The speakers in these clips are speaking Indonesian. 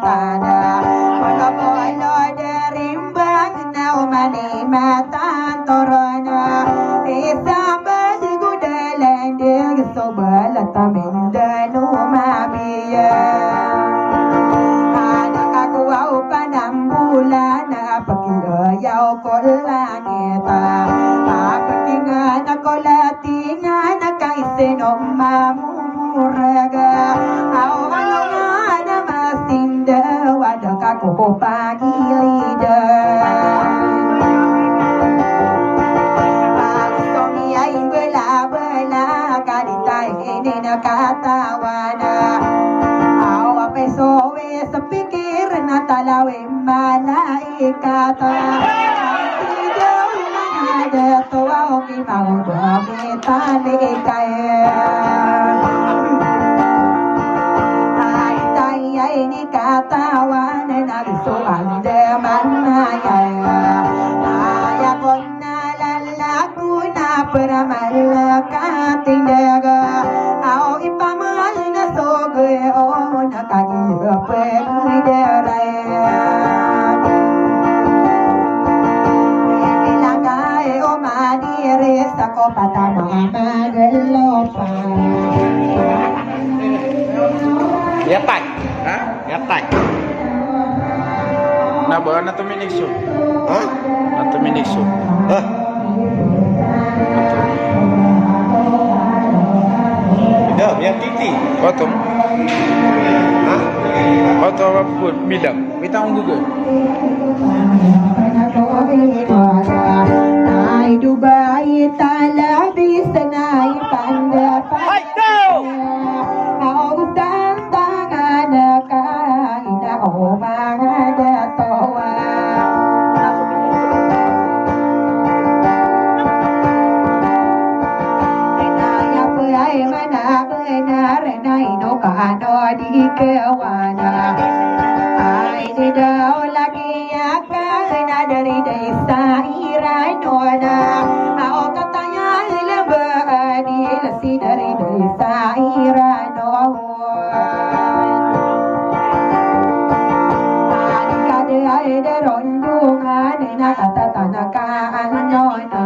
tada Magabolo derimbang na umanimatan torona Isang basigudalan dig sobal at amindano mabiya Anak ako au panambulan na pagkirayaw ko langit Papatingan ako latingan na kaisinong mamumuraga Aw nga na masinda wadak ako pagilidan Pagustong iya'y bala-bala Kaditay hindi nakatawa na Awa pesowe sa pikir na talawi malaikata Sigaw mga dato Aw kimang bamitan ikaya Ay ni katawan na nagsuan deman na Kaya ko nalalago na para malakatindaga Aw ipamal na soge o nakagirapin iderayan Ilagay o maniris ako patama magalopan Yatai. Ha? Yatai. Nabo na tuminig so. Ha? Na tuminig so. Ha? Bidam, yang titi. Potong. Ha? Potong apa bilang. Kita unggu ke? Ay Dubai talabis na ipandapan Ay, go! Ako gustang tangan na kain ako mga datowa Inaya po ay manapay na rin ay no kano di kawana Ay di daw lagi akay na dari day sa iray no na Ako kataya ilabaan ilasi dari day sa iray no Ani kada ay darondungan nakatatankaan no na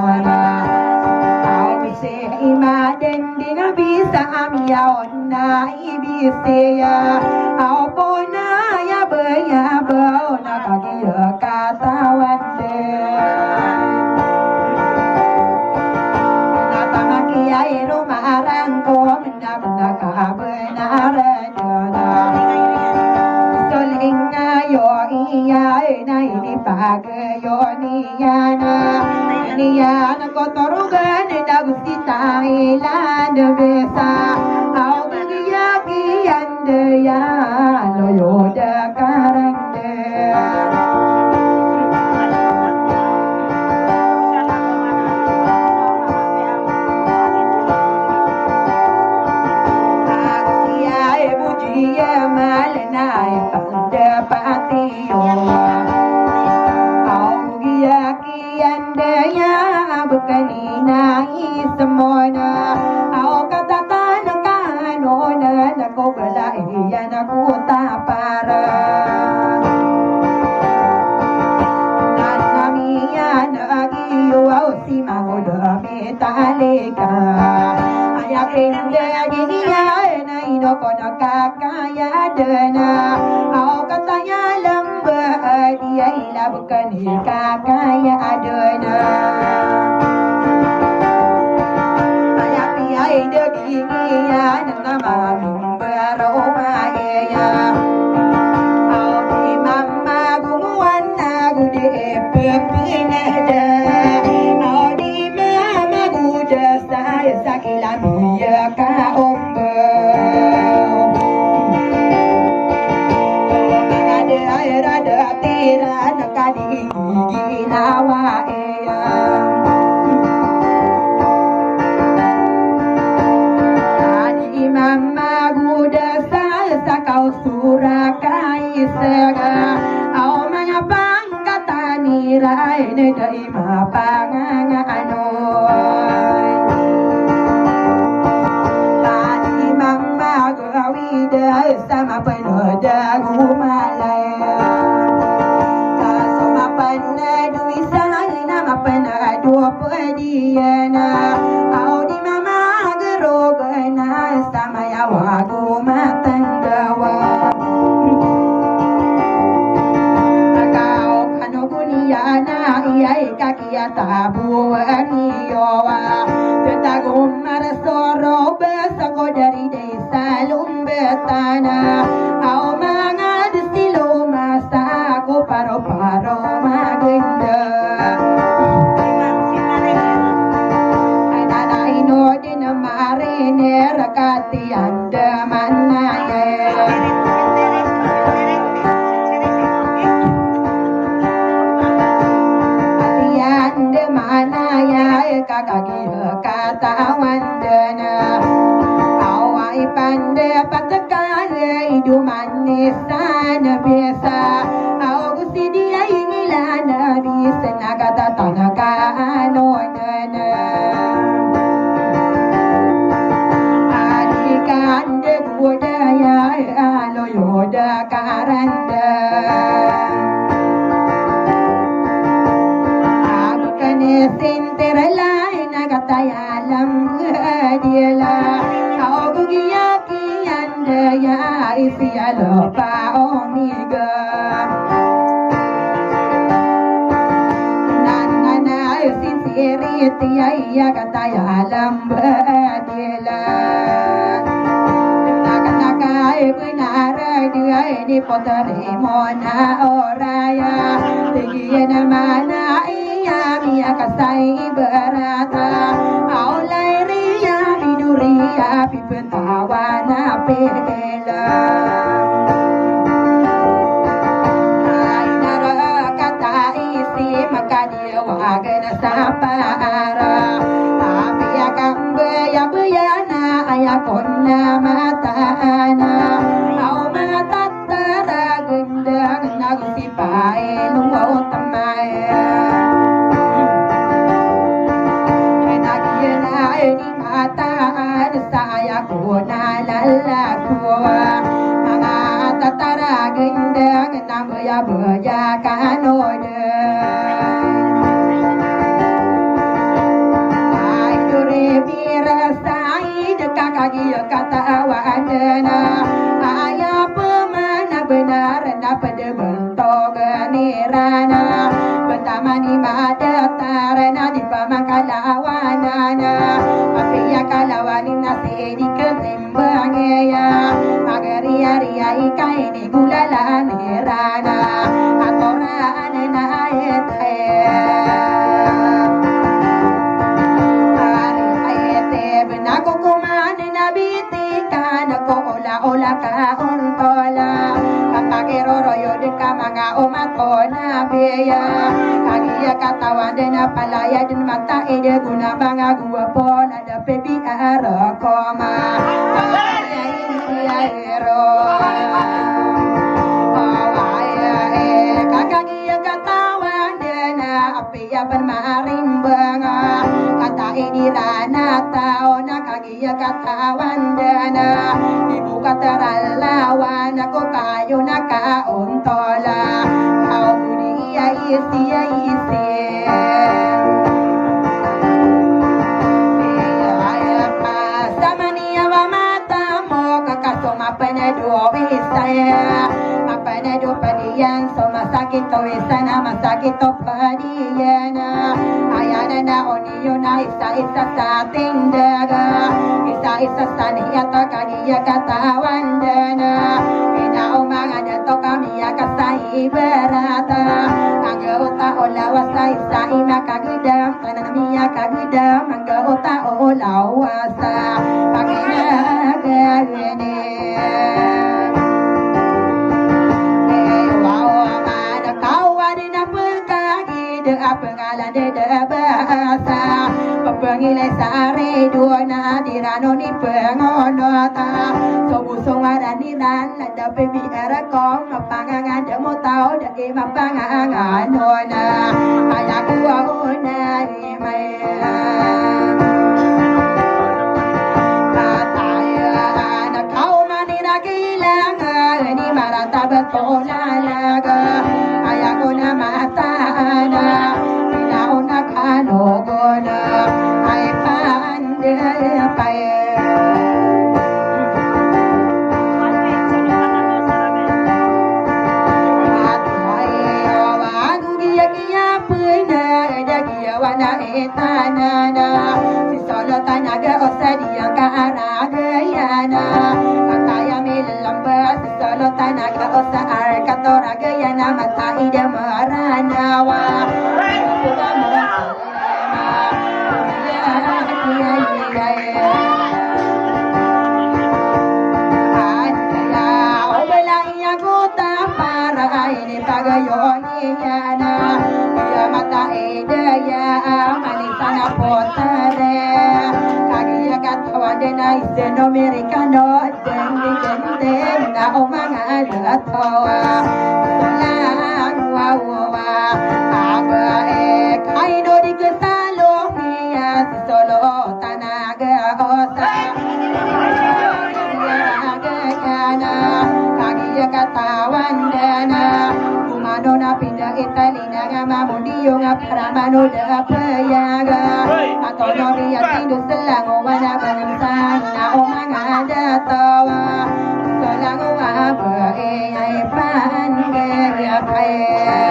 Ako bisi imaden di na bisa amyaon na ibisiya Ako po na yabayabaw nakagiya katawan din Natamaki ay rumarang ko nakakabenaran na Suling ngayo iyay na inipagayo niya na Niya na kotorugan na gusti Thailand besa Aw gagiyaki andaya loyo da karande Aksiya bujiya malna pandapatiyo Aw giyaki andaya bukanina ismona Aw katatan kanona nakogala iyan ako tapara Nanamiya nagiyo aw si magodami talika Ayakin dagi niya na inoko nakakaya dana Aw katanya lamba dia ilabukan kakaya dana Ay dagigiyan na maming baromaya Aw di mama gumuan na gude pepinada Aw di mama guda saya sakilamiya ka ombaw Ada air ada tiran kadiginawa Mama guda sa kau surakai sega Aw mga pangkataniray na day mapanganganoy Tadi mang magawida sama penuh dagu malaya sama penuh duisa nama penuh dua pediana au di mama gerobana sama ya wagu matandawa kau kanu guniana iya kakia tabu aniyowa tetagum marasoro besako dari desa lumbetana au manga destilo masa ko paro-paro magenda anana ino din marine rakati anda manaya atiande manaya kakagi kata wandana awai pande patakale idu manis sana biasa au gusti dia ingilana bisa nagata tanaka anonana adikande budaya alo yoda karanda sinterla nagatayalam diela au giyaki anda ya isialo pa omiga nana sincerity ya katayalam diela nagatakai benara dia ini potare mona oraya tigiana mana mia kasai berata aulai ria biduria pipentawana pela ainara kata isi maka dia wagana sapara apia kambe ya beyana ayakonna matana au mata tara gendang nagusi pae lungo tamaya ni mataan saya kuna lalaku mga tatara gendang namaya beja kanode ay dure birasai dekakagi kata wadana aya pemana benar dapat bentok nirana betamani madatarana di pamakalawanana apiya kalawani nasi di ketimbang ya agari ria ikai ni gulala nirana atora na ayete ari ayete benako kumane nabiti kana ko ola ka ontola kapagero royo de kamanga umatona beya kagia katawan dena palaya den mata ede guna banga gua pona da pebi ara koma ya india ero awaya kagia katawan dena apia bermarimbanga kata ini rana tao na kagia katawan dena ibu kata lawan aku kayu naka ontola au kuria isi samania wa mata mo kakasoma penedo saya penedo padian soma sakito isana masakito padiana ayana na oniyo na isa sa tindaga isa sania takaniya katawandana umanga dato kami akasai berata angga ota ola wasai sai makagidam tanamia kagidam angga ota ola wasa pagina gane wow mana kawadina pekagi de apengala de bahasa pepengilai sare duana dirano ni pengonota sobusongaran diran ada baby era kong mapangangan demo tau da e mapangangan nona ayaku ona maya kataya na kau manira gila malaga ayako na matana inauna kanogona ay pande pae tanana si solo tanaga osadi yang ka araga yana kataya milamba si solo tanaga osa arkatoraga yana mata ida maranawa no americano den na umanga latawa lang wawa aga kaino di kesalo mia solo tanaga osa yana kagi katawan dana kumano na pinda italina ngamamundio ngaparamano da payaga atau nori atindo selango wana bangsa omanga datawa selango apa ai pan ya kaya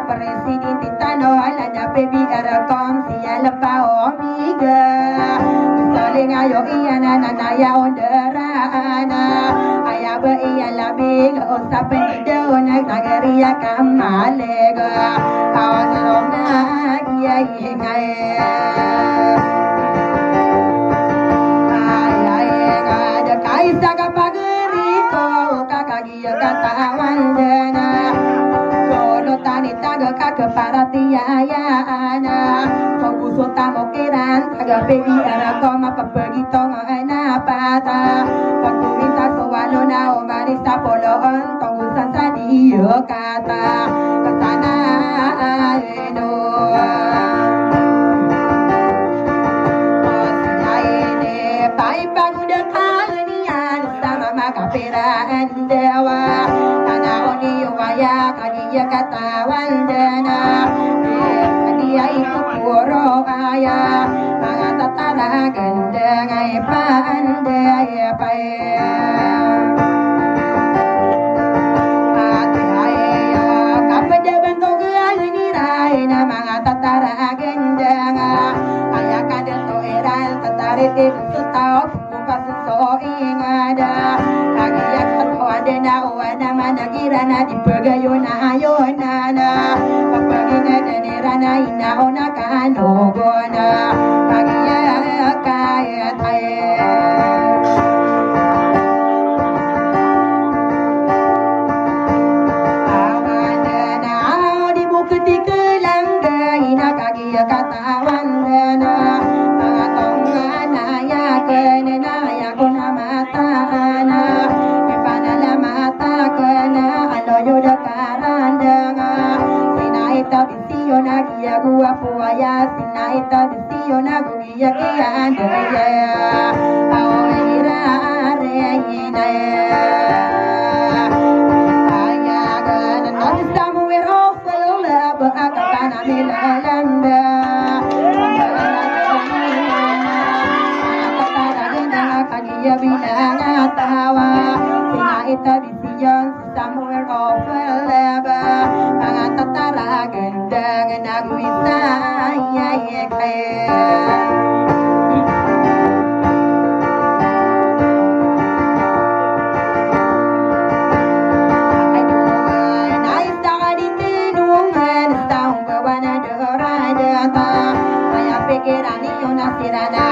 Presidente Tano alada baby arakom siya lapao miga saling ayo iyana nanaya onderana ayaba iya labig usapen ido nagariya kamalega awan na iya ingay ada kaisa kapageriko kakagiya katawan dana tani taga kaka paratiayana fokus utama kiran taga baby ara koma papagito na pata pagkuminta sowalo na umarista poloon tungusan sa diyo kata kasana eno osiyaine pai paguda kalanian sama makapiraan dewa tanaoni waya kadiya katawan dana dia itu puro kaya mga tatara ganda ngay pandai paya ati ayo kapajaban to gani rai na mga tatara ganda nga kaya kada to eral tatarit itu tao bukas so ingada kagiya katwa dena wana managira na dipagayo na ayona na papagina denera na inaona kanogona kagiya kaya tayo awan na di bukti kelangga ina kagiya katawan na mga tongan ya kenena ya kuna mata na ipanala mata kana aloyo da karandanga sinaita bisiyo na giya gua puaya sinaita bisiyo na guya giya andaya aoira reina ayaga na somewhere off la ba akatana milalanda kagiya bilang atawa sinaita bisiyon somewhere over laba mga tatara gandang nagwisa kaya naista ka di tinungan taong bawa na doradata kaya pikiran niyo nasira na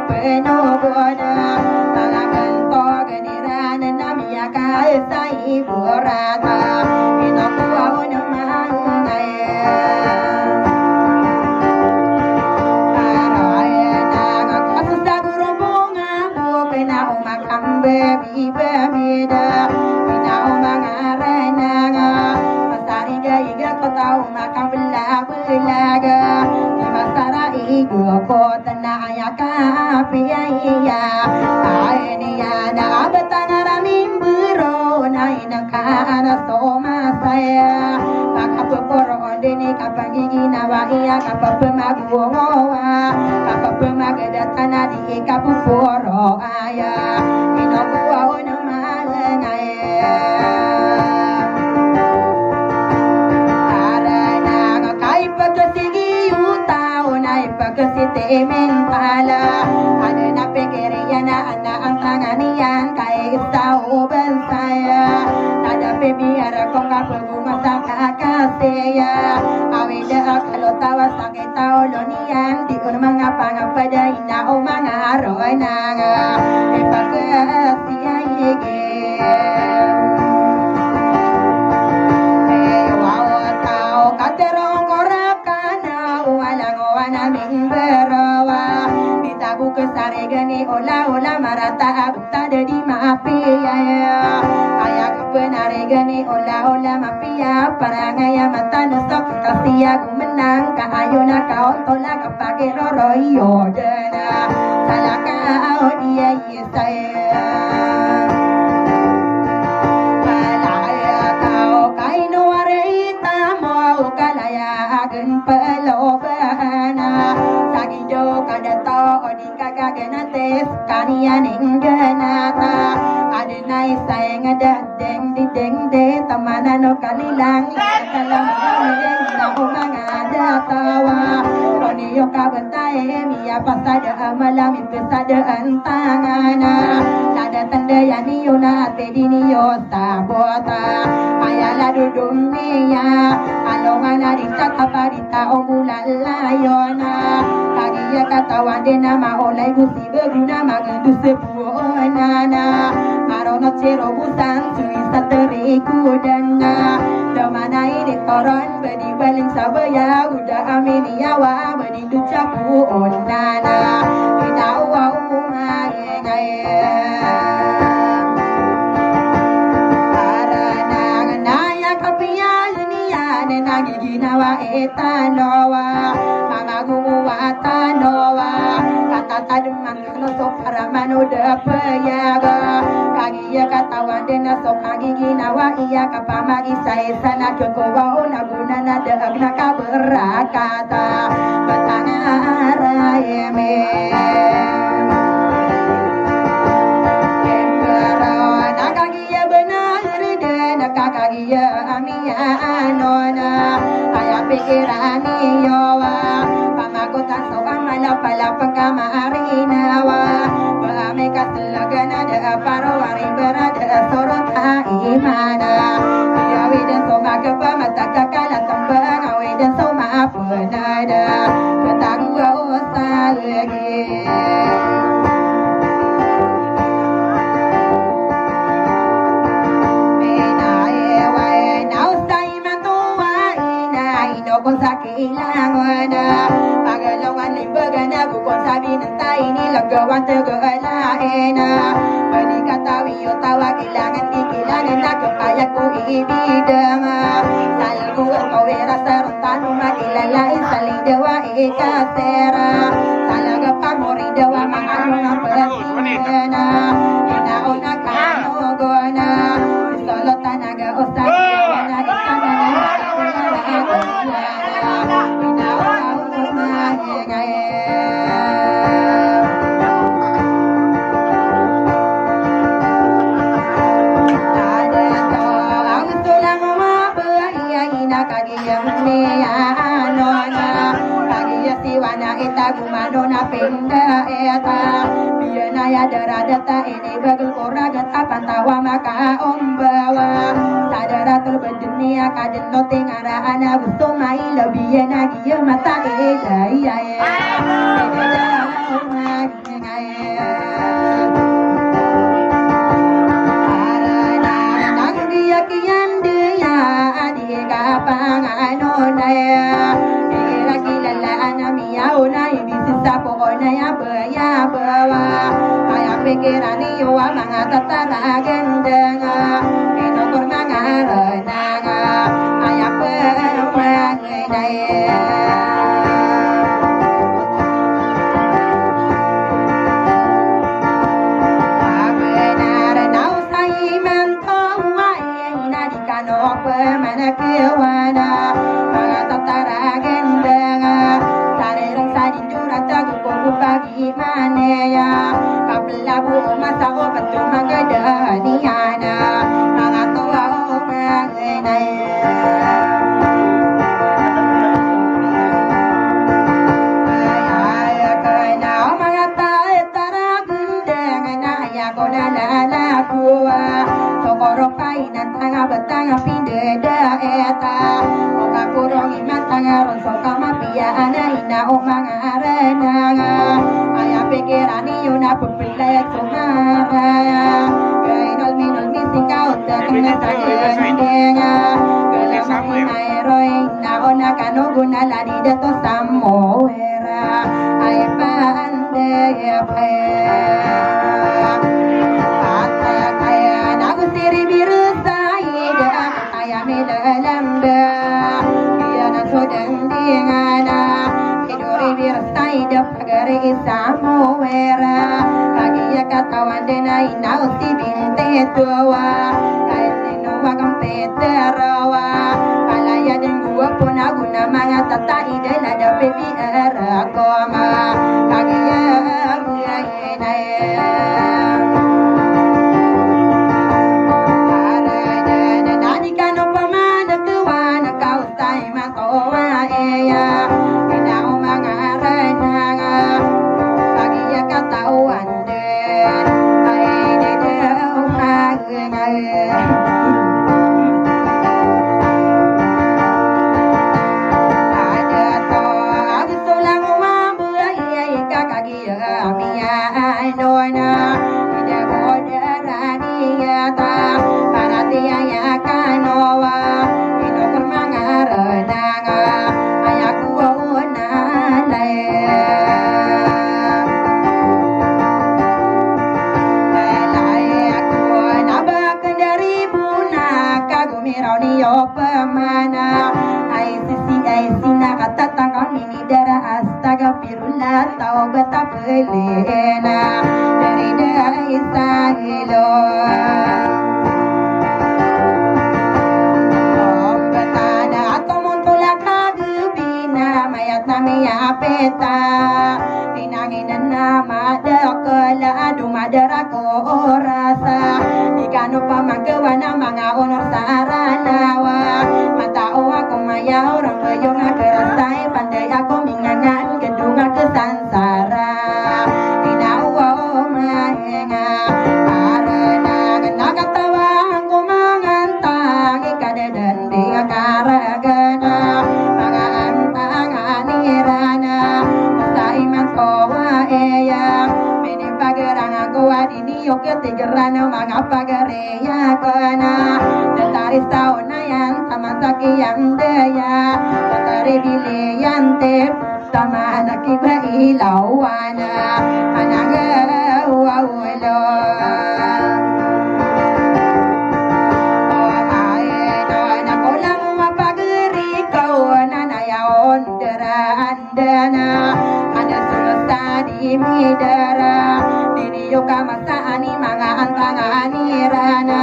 penoboda mga ganto ganirana na miyaka sa iburata inakuha ko naman ngayon para ay nagkasasaguro bunga bebi bebida ina umangarena masari gaya kau tahu makan belaga di masara igu kota naya kapi ya ini ada betangara mimbero naina kana soma saya maka peporo deni kapagi ginawa iya kapapemaguwa kapapemagadatan di kapuporo aya inokuwa ono malengaya arana kai pagasigi utao na ipagasite mentala ada na pegeriana ana ang tanganian kai istao bensaya ada pebiara kong kapaguma sa kakasaya awida akalo tawa sakit tao lonian di un mga pangapada ina o mga aroy naga ipagasiya yege tao katerong korap kana walang wana mimberawa ditabu kesare gani ola marata abta di maapia ayak penare gani ola mapia parangaya mata nusok kasia gumenang kaayuna kaon tola kapake roroyo dana salaka dia yesaya palaya kau kaino arita mau kalaya agen pelobana sagido kadato odi kagagenates kanian inggenata adenai sayang ada deng di deng de tamanano kalilang dalam na umangada tawa roniyo kabentae miya pasada amalam pesada antangana nada tanda yani yona tediniyo sabota ayala dudumnya alongana ditata parita omulallayona kagiya katawan de nama olay gusi beguna magendu sepuonana marono cero busan suisa teriku dana domana ini toron bedi baling sabaya udah aminiawa bedi ducapu onana idawa umaya arana naya kapia dunia nenagi ginawa etanowa mamaguwa tanowa kata tadumang no so para mano dapayaga kagiya katawan dena so kagi ginawa iya kapamagi saya sana kekowa ona gunana dagna kaberakata batana arayeme emberana kagiya benar dena kagiya amia anona aya pikirani yowa pamagotan so amala pala pagkama arinawa baame katlagana da parwari berada sorota imana ya wida so magapa matakakala tambang awida so maapunada ketangwa osalagi kung sa kailangan pagalawan ay bagana bukod sabi ng tayo nilagawan tagalain panikatawi o tawa kailangan di kailangan na kaya ko iibidang salal ko ang kawera sa rontano makilalain sa lidawa ikasera talaga pamori dawa mga mga palasina inauna kanogona solo tanaga o sa na Gumadona pinda eta biyana ya daradata ini bagel koragat apan tawa maka ombawa sadaratul berdunia kaden no tingara ana busto mai lebiyana giya mata eda iya ya pikiran iyo mga tataragan danga ino kurang arenanga ayak pemangay Kewana mga tataragan danga sarerang sadin jurat aku pagi maneya kapelabu masako patu magadaniana mga tuwa mangenay ay kana mga tataragan danga na ko na lalakuwa sokoro kainan tanga betanga pindeda eta oka kurong iman tanga ronso kama pia ana ina o mga arenanga aya pikiran iyo na pupilet sumaya kainol minol misikaw tanga tagendenga kalamang inairoy na o nakanugo na lari dato samoera ay pande siri biru saida kaya milalamba iya na sodang dingana hidori biru saida pagari isamuera kagiya katawan dena inau si binte tua kaya sinuwa kampeterawa kalaya den gua puna guna mga tatai dela da pepi erakoma kagiya buya yenaya Astagfirullah taubat belena dari dari sahilo betana atau muntulak kagubina mayat namanya peta inanginan nama dekala adu madarako rasa ikanu pamangkewana mga honor saranawa matao ako maya orang bayong kerasai pandai ako mingangan gedunga kesansara inawa mahenga karena nagatawa ako mangantang ikadadan di karagana mga antanganirana sa iman kowa eya pinipagerang ako adiniyo ketigerano mga pagareya kana detaris taon na yan tamasaki yang daya tatari biliyante tama nakiba ilawana anangawawalo nakulang mapagiri ko nanayaon dara-andana ada sulasa di midara diniyo kamasaan mga antanganirana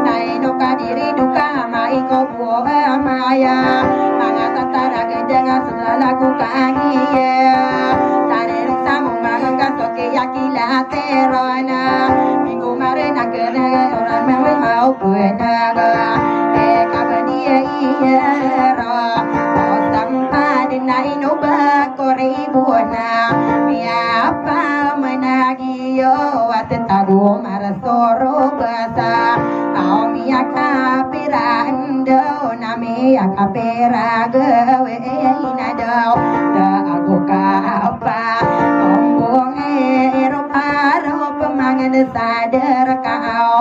naino ka diri duka maiko buha maya mga tataraga dengan selalaku kangiya tarir samu mga kasoke yakila terona minggu marina kena orang mewe mau benaga kabadia iya ro osam padin naino ba koribuna miapa menagiyo atentago marasoro basa kau miyaka pirando nami akapera gawe inadaw da ako kaapa ombong ero paro pemangan sadar kau